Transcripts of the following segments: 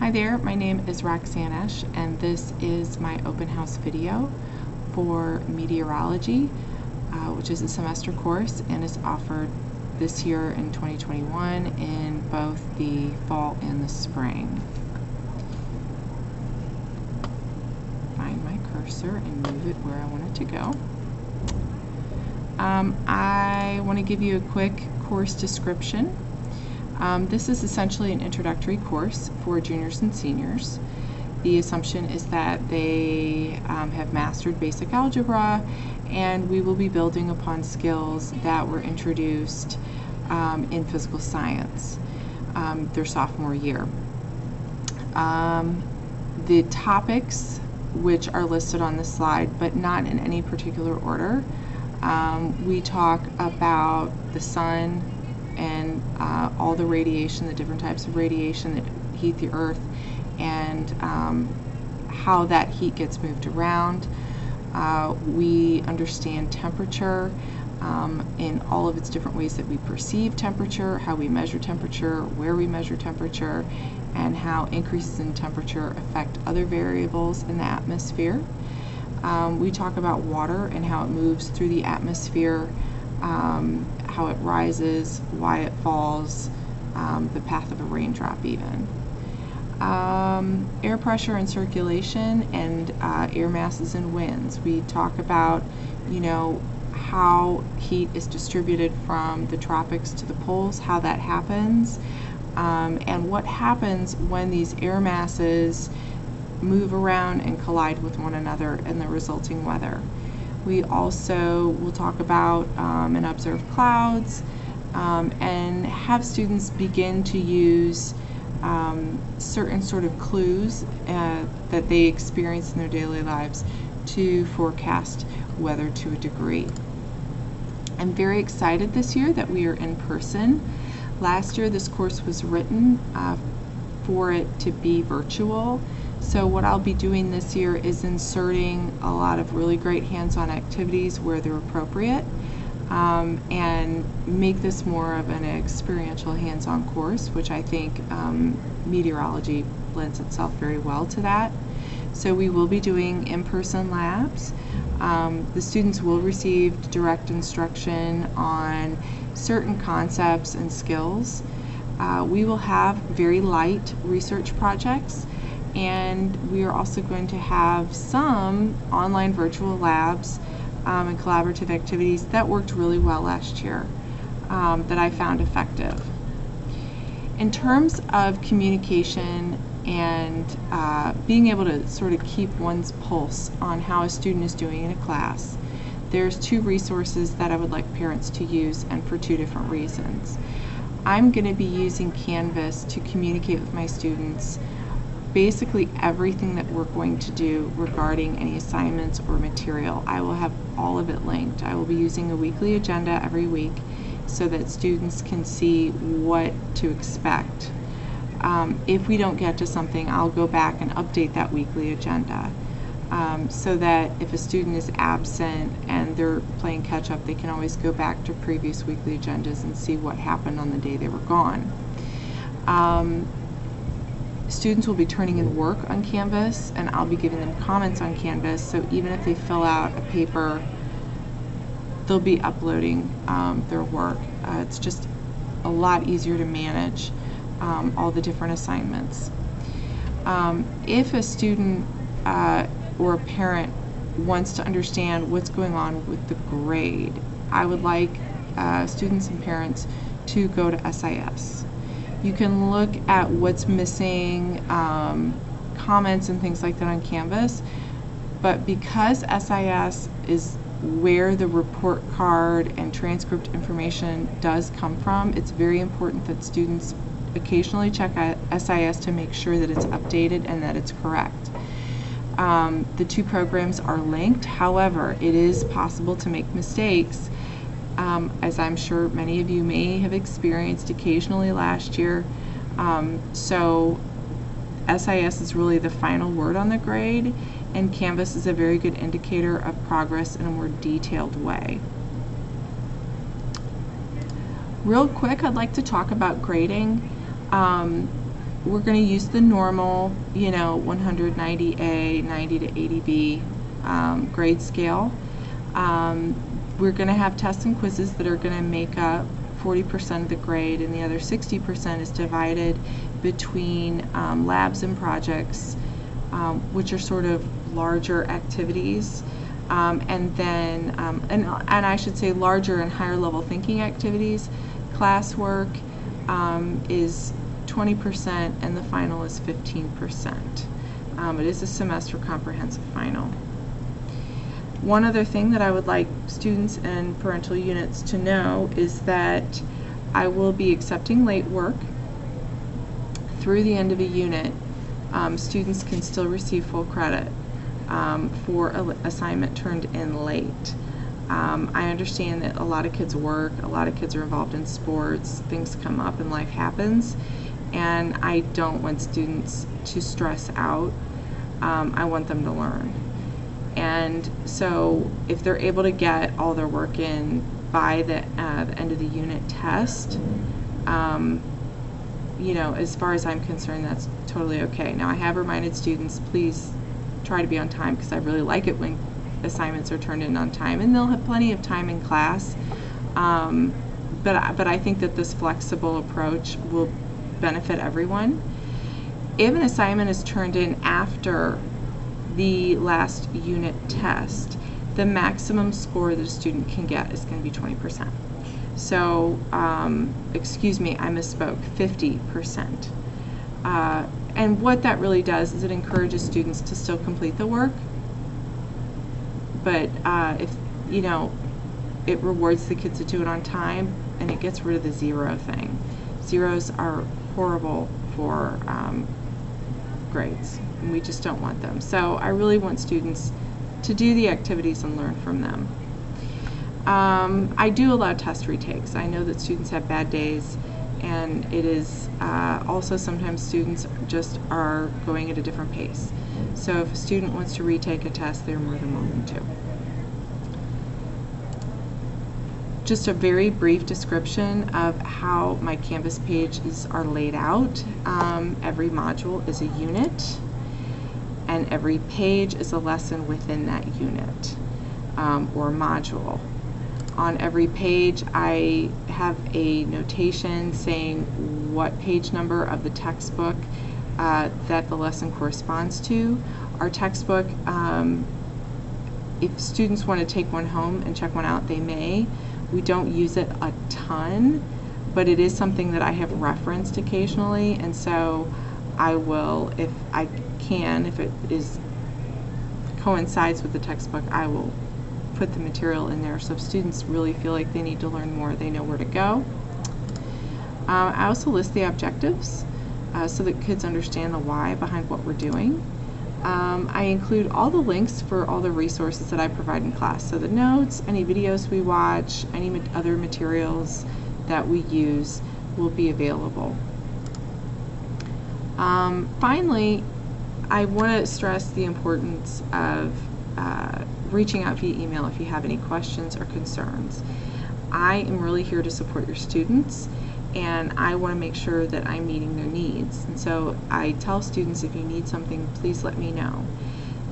Hi there, my name is Roxanne, and this is my open house video for meteorology, which is a semester course and is offered this year in 2021 in both the fall and the spring. Find my cursor and move it where I want it to go. I want to give you a quick course description. This is essentially an introductory course for juniors and seniors. The assumption is that they have mastered basic algebra, and we will be building upon skills that were introduced in physical science their sophomore year. The topics, which are listed on this slide but not in any particular order, we talk about the sun and all the radiation, the different types of radiation that heat the earth, and how that heat gets moved around. We understand temperature in all of its different ways that we perceive temperature, how we measure temperature, where we measure temperature, and how increases in temperature affect other variables in the atmosphere. We talk about water and how it moves through the atmosphere, how it rises, why it falls, the path of a raindrop even. Air pressure and circulation, and air masses and winds. We talk about, how heat is distributed from the tropics to the poles, how that happens, and what happens when these air masses move around and collide with one another and the resulting weather. We also will talk about and observe clouds and have students begin to use certain sort of clues that they experience in their daily lives to forecast weather to a degree. I'm very excited this year that we are in person. Last year this course was written for it to be virtual. So what I'll be doing this year is inserting a lot of really great hands-on activities where they're appropriate, and make this more of an experiential hands-on course, which I think meteorology lends itself very well to that. So we will be doing in-person labs. The students will receive direct instruction on certain concepts and skills. We will have very light research projects, and we are also going to have some online virtual labs and collaborative activities that worked really well last year that I found effective. In terms of communication and being able to sort of keep one's pulse on how a student is doing in a class, there's two resources that I would like parents to use, and for two different reasons. I'm going to be using Canvas to communicate with my students basically everything that we're going to do regarding any assignments or material. I will have all of it linked. I will be using a weekly agenda every week so that students can see what to expect. If we don't get to something, I'll go back and update that weekly agenda so that if a student is absent and they're playing catch up, they can always go back to previous weekly agendas and see what happened on the day they were gone. Students will be turning in work on Canvas, and I'll be giving them comments on Canvas, so even if they fill out a paper, they'll be uploading their work. It's just a lot easier to manage all the different assignments. If a student or a parent wants to understand what's going on with the grade, I would like students and parents to go to SIS. You can look at what's missing, comments and things like that on Canvas, but because SIS is where the report card and transcript information does come from, it's very important that students occasionally check SIS to make sure that it's updated and that it's correct. The two programs are linked, however, it is possible to make mistakes, as I'm sure many of you may have experienced occasionally last year. So SIS is really the final word on the grade, and Canvas is a very good indicator of progress in a more detailed way. Real quick, I'd like to talk about grading. we're going to use the normal, 190A, 90 to 80B grade scale. We're going to have tests and quizzes that are going to make up 40% of the grade, and the other 60% is divided between labs and projects, which are sort of larger activities, and then, and I should say larger and higher level thinking activities. Classwork is 20%, and the final is 15%. It is a semester comprehensive final. One other thing that I would like students and parental units to know is that I will be accepting late work. Through the end of a unit, students can still receive full credit for an assignment turned in late. I understand that a lot of kids work, a lot of kids are involved in sports, things come up and life happens, and I don't want students to stress out. I want them to learn. And so if they're able to get all their work in by the end of the unit test, as far as I'm concerned, that's totally okay. Now, I have reminded students, please try to be on time, because I really like it when assignments are turned in on time, and they'll have plenty of time in class. But I think that this flexible approach will benefit everyone. If an assignment is turned in after the last unit test, the maximum score that a student can get is going to be 20%. So, excuse me, I misspoke, 50%. And what that really does is it encourages students to still complete the work, but it rewards the kids that do it on time, and it gets rid of the zero thing. Zeros are horrible for grades, and we just don't want them. So I really want students to do the activities and learn from them. I do allow test retakes. I know that students have bad days, and it is also sometimes students just are going at a different pace. So if a student wants to retake a test, they're more than welcome to. Just a very brief description of how my Canvas pages are laid out. Every module is a unit, and every page is a lesson within that unit or module. On every page, I have a notation saying what page number of the textbook that the lesson corresponds to. Our textbook, if students want to take one home and check one out, they may. We don't use it a ton, but it is something that I have referenced occasionally, and so I will, if I can, if it coincides with the textbook, I will put the material in there, so if students really feel like they need to learn more, they know where to go. I also list the objectives so that kids understand the why behind what we're doing. I include all the links for all the resources that I provide in class, so the notes, any videos we watch, any other materials that we use will be available. Finally, I want to stress the importance of reaching out via email if you have any questions or concerns. I am really here to support your students, and I want to make sure that I'm meeting their needs. And so I tell students, if you need something, please let me know.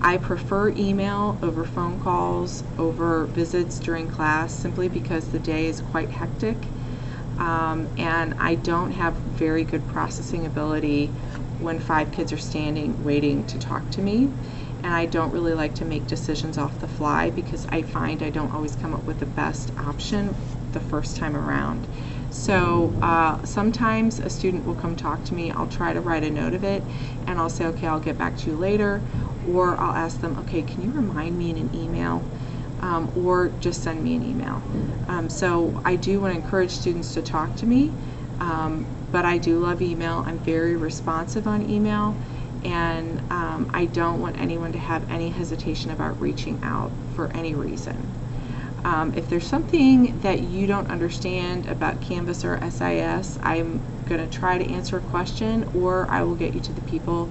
I prefer email over phone calls, over visits during class, simply because the day is quite hectic, and I don't have very good processing ability when 5 kids are standing waiting to talk to me. And I don't really like to make decisions off the fly, because I find I don't always come up with the best option the first time around. So sometimes a student will come talk to me, I'll try to write a note of it, and I'll say, okay, I'll get back to you later, or I'll ask them, okay, can you remind me in an email, or just send me an email. So I do want to encourage students to talk to me, but I do love email. I'm very responsive on email, and I don't want anyone to have any hesitation about reaching out for any reason. If there's something that you don't understand about Canvas or SIS, I'm going to try to answer a question, or I will get you to the people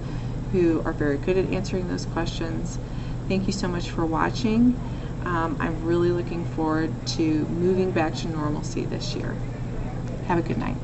who are very good at answering those questions. Thank you so much for watching. I'm really looking forward to moving back to normalcy this year. Have a good night.